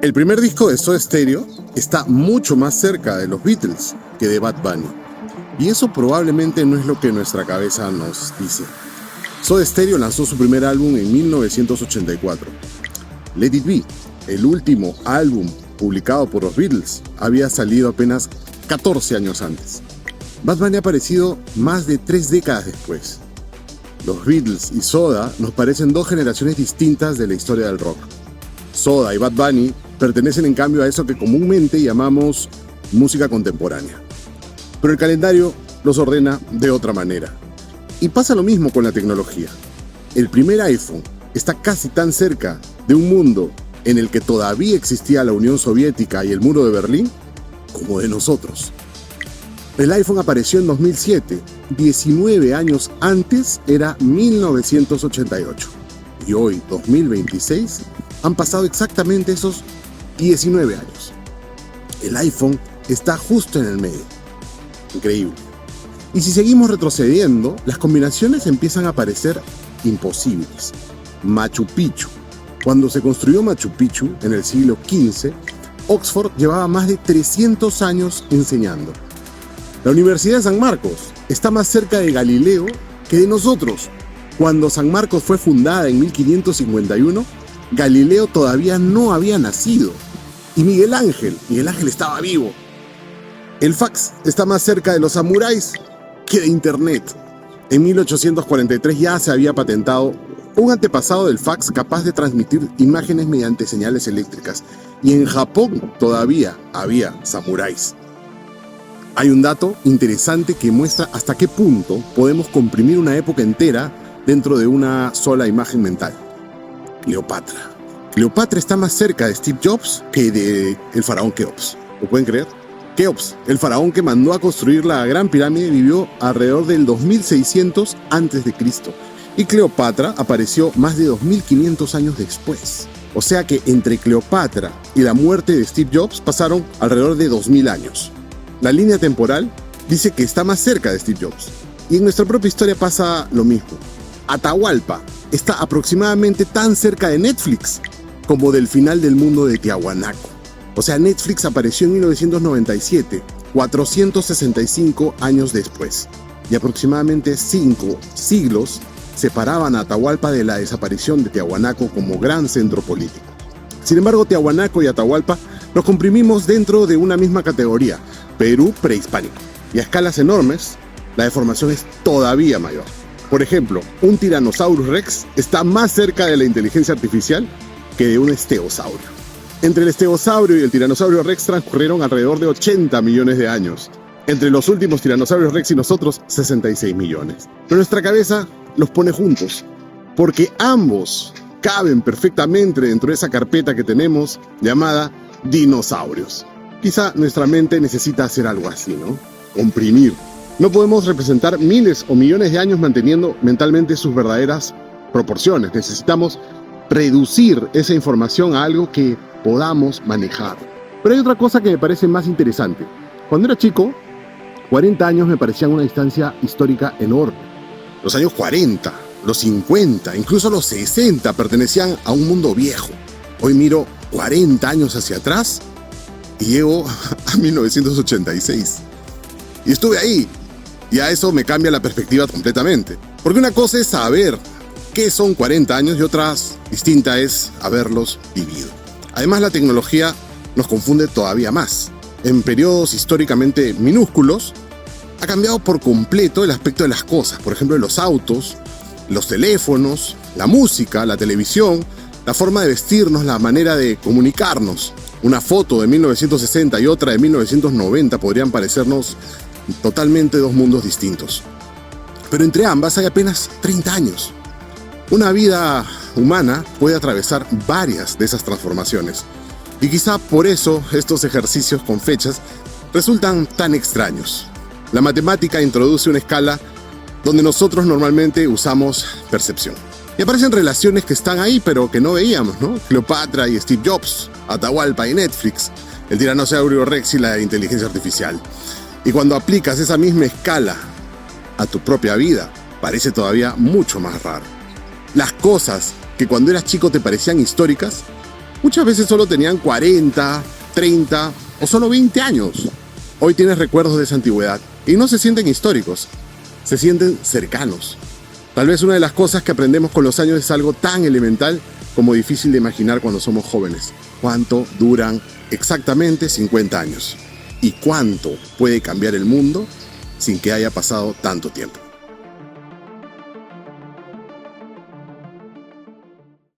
El primer disco de Soda Stereo está mucho más cerca de los Beatles que de Bad Bunny. Y eso probablemente no es lo que nuestra cabeza nos dice. Soda Stereo lanzó su primer álbum en 1984. Let It Be, el último álbum publicado por los Beatles, había salido apenas 14 años antes. Bad Bunny ha aparecido más de 3 décadas después. Los Beatles y Soda nos parecen dos generaciones distintas de la historia del rock. Soda y Bad Bunny pertenecen en cambio a eso que comúnmente llamamos música contemporánea. Pero el calendario los ordena de otra manera. Y pasa lo mismo con la tecnología. El primer iPhone está casi tan cerca de un mundo en el que todavía existía la Unión Soviética y el muro de Berlín como de nosotros. El iPhone apareció en 2007, 19 años antes era 1988. Y hoy, 2026, han pasado exactamente esos 19 años. El iPhone está justo en el medio. Increíble. Y si seguimos retrocediendo, las combinaciones empiezan a parecer imposibles. Machu Picchu. Cuando se construyó Machu Picchu en el siglo XV, Oxford llevaba más de 300 años enseñando. La Universidad de San Marcos está más cerca de Galileo que de nosotros. Cuando San Marcos fue fundada en 1551, Galileo todavía no había nacido. Y Miguel Ángel estaba vivo. El fax está más cerca de los samuráis que de Internet. En 1843 ya se había patentado un antepasado del fax capaz de transmitir imágenes mediante señales eléctricas. Y en Japón todavía había samuráis. Hay un dato interesante que muestra hasta qué punto podemos comprimir una época entera dentro de una sola imagen mental. Cleopatra. Cleopatra está más cerca de Steve Jobs que de el faraón Keops. ¿Lo pueden creer? Keops, el faraón que mandó a construir la Gran Pirámide, vivió alrededor del 2600 a.C. y Cleopatra apareció más de 2500 años después. O sea que entre Cleopatra y la muerte de Steve Jobs pasaron alrededor de 2000 años. La línea temporal dice que está más cerca de Steve Jobs. Y en nuestra propia historia pasa lo mismo. Atahualpa está aproximadamente tan cerca de Netflix como del final del mundo de Tiahuanaco. O sea, Netflix apareció en 1997, 465 años después. Y aproximadamente 5 siglos separaban a Atahualpa de la desaparición de Tiahuanaco como gran centro político. Sin embargo, Tiahuanaco y Atahualpa los comprimimos dentro de una misma categoría, Perú prehispánico. Y a escalas enormes, la deformación es todavía mayor. Por ejemplo, un Tyrannosaurus Rex está más cerca de la inteligencia artificial que de un estegosaurio. Entre el estegosaurio y el Tiranosaurio Rex transcurrieron alrededor de 80 millones de años. Entre los últimos Tiranosaurios Rex y nosotros, 66 millones. Pero nuestra cabeza los pone juntos, porque ambos caben perfectamente dentro de esa carpeta que tenemos llamada dinosaurios. Quizá nuestra mente necesita hacer algo así, ¿no? Comprimir. No podemos representar miles o millones de años manteniendo mentalmente sus verdaderas proporciones. Necesitamos reducir esa información a algo que podamos manejar. Pero hay otra cosa que me parece más interesante. Cuando era chico, 40 años me parecían una distancia histórica enorme. Los años 40, los 50, incluso los 60 pertenecían a un mundo viejo. Hoy miro 40 años hacia atrás y llego a 1986. Y estuve ahí. Y a eso me cambia la perspectiva completamente. Porque una cosa es saber qué son 40 años y otra distinta es haberlos vivido. Además, la tecnología nos confunde todavía más. En periodos históricamente minúsculos, ha cambiado por completo el aspecto de las cosas. Por ejemplo, los autos, los teléfonos, la música, la televisión, la forma de vestirnos, la manera de comunicarnos. Una foto de 1960 y otra de 1990 podrían parecernos totalmente dos mundos distintos. Pero entre ambas hay apenas 30 años. Una vida humana puede atravesar varias de esas transformaciones. Y quizá por eso estos ejercicios con fechas resultan tan extraños. La matemática introduce una escala donde nosotros normalmente usamos percepción. Y aparecen relaciones que están ahí pero que no veíamos, ¿no? Cleopatra y Steve Jobs, Atahualpa y Netflix, el Tiranosaurio Rex y la inteligencia artificial. Y cuando aplicas esa misma escala a tu propia vida, parece todavía mucho más raro. Las cosas que cuando eras chico te parecían históricas, Muchas veces solo tenían 40, 30 o solo 20 años. Hoy tienes recuerdos de esa antigüedad y no se sienten históricos, se sienten cercanos. Tal vez una de las cosas que aprendemos con los años es algo tan elemental como difícil de imaginar cuando somos jóvenes. ¿Cuánto duran exactamente 50 años? ¿Y cuánto puede cambiar el mundo sin que haya pasado tanto tiempo?